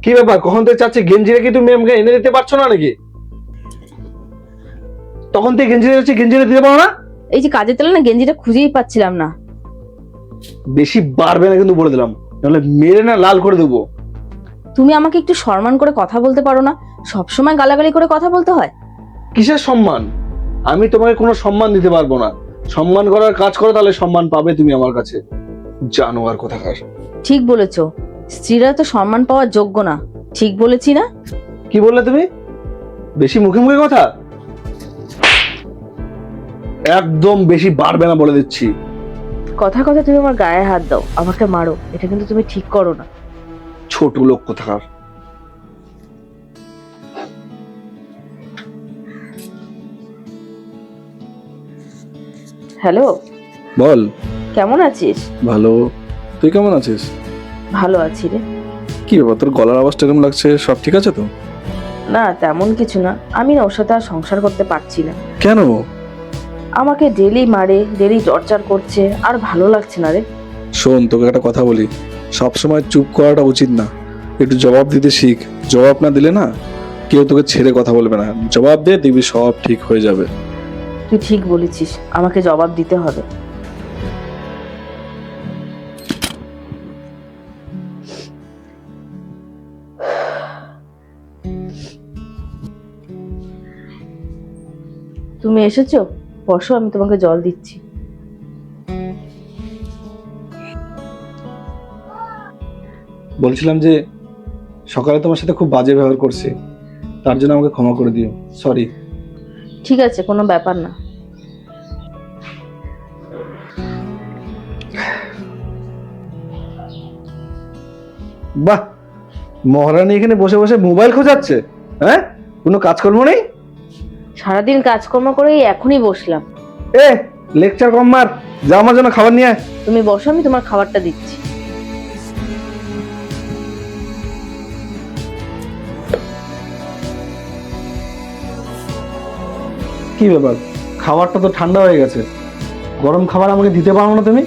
কি ব্যাপার, কখন থেকে চাচ্ছি গেঞ্জিটা কি তুমি আমাকে এনে দিতে পারছো না নাকি? তখন থেকে গেঞ্জি যাচ্ছি, গেঞ্জিটা দিতে পারো না? এই যে কাজের তেলে না গেঞ্জিটা খুঁজেই পাচ্ছিলাম না। বেশি বাড়বে না কিন্তু বলে দিলাম, নাহলে মেরে না লাল করে দেবো। তুমি আমাকে একটু সম্মান করে কথা বলতে পারো না? সবসময় গালাগালি করে কথা বলতে হয়? কিসের সম্মান? আমি তোমাকে কোনো সম্মান দিতে পারবো না। সম্মান করার কাজ করো, তাহলে সম্মান পাবে তুমি আমার কাছে। জানোয়ার কোথাকার। ঠিক বলেছো, স্ত্রীরা তো সম্মান পাওয়ার যোগ্য না। ঠিক বলেছি না? কি বললে তুমি? বেশি মুখে মুখে কথা একদম বেশি বাড়বে না বলে দিচ্ছি। কথা কথা তুমি আমার গায়ে হাত দাও, আমাকে মারো, এটা কিন্তু তুমি ঠিক করো না। ছোট লোক কোথাকার। হ্যালো, বল। কেমন আছিস? ভালো, তুই কেমন আছিস? ভালো আছি রে। কি ব্যাপার, তোর গলার আওয়াজটা কেমন লাগছে? সব ঠিক আছে তো? না তেমন কিছু না, আমি না ওর সাথে আর সংসার করতে পারছি না। কেন? আমাকে ডেলি মারে, ডেলি টর্চার করছে, আর ভালো লাগছে না রে। শোন, তোকে একটা কথা বলি, সবসময় চুপ করাটা উচিত না। একটু জবাব দিতে শিখ। জবাব না দিলে না কেউ তোকে ছেড়ে কথা বলবে না। জবাব দে, দেখবি সব ঠিক হয়ে যাবে। তুই ঠিক বলেছিস, আমাকে জবাব দিতে হবে। তুমি এসেছো? বসো, আমি তোমাকে জল দিচ্ছি। বলছিলাম যে সকালে তোমার সাথে খুব বাজে ব্যবহার করছি, তার জন্য আমাকে ক্ষমা করে দিও। সরি। ঠিক আছে, কোনো ব্যাপার না। বাহ, মহারানী এখানে বসে বসে মোবাইল খোঁজাচ্ছে। হ্যাঁ, কোনো কাজকর্ম নেই? সারাদিন কাজকর্ম করেই এখনই বসলাম। এ লেকচার কম মার, যা আমার জন্য খাবার নিয়ে আয়। তুমি বসো, আমি তোমার খাবারটা দিচ্ছি। কি ব্যাপার, খাবারটা তো ঠান্ডা হয়ে গেছে, গরম খাবার আমাকে দিতে পারো না তুমি?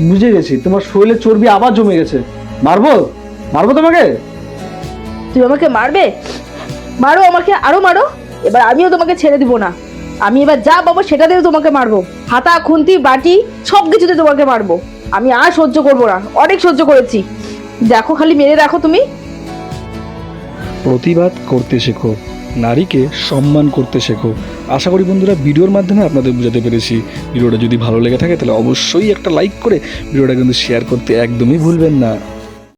বুঝে গেছি, তোমার শরীরে চর্বি আবার জমে গেছে। মারবো? মারবো তোমাকে? তুমি আমাকে মারবে? মারো আমাকে, আরো মারো। এবার আমিও তোমাকে ছেড়ে দিব না। আমি এবার যা পাবো সেটা দিয়ে তোমাকে মারবো। হাতা খুন্তি বাটি সব কিছুতে তোমাকে মারবো। আমি আর সহ্য করবো না, অনেক সহ্য করেছি। দেখো, খালি মেরে রাখো তুমি। প্রতিবাদ করতে শেখো, নারীকে সম্মান করতে শেখো। আশা করি বন্ধুরা ভিডিওর মাধ্যমে আপনাদের বোঝাতে পেরেছি। ভিডিওটা যদি ভালো লেগে থাকে তাহলে অবশ্যই একটা লাইক করে ভিডিওটা কিন্তু শেয়ার করতে একদমই ভুলবেন না।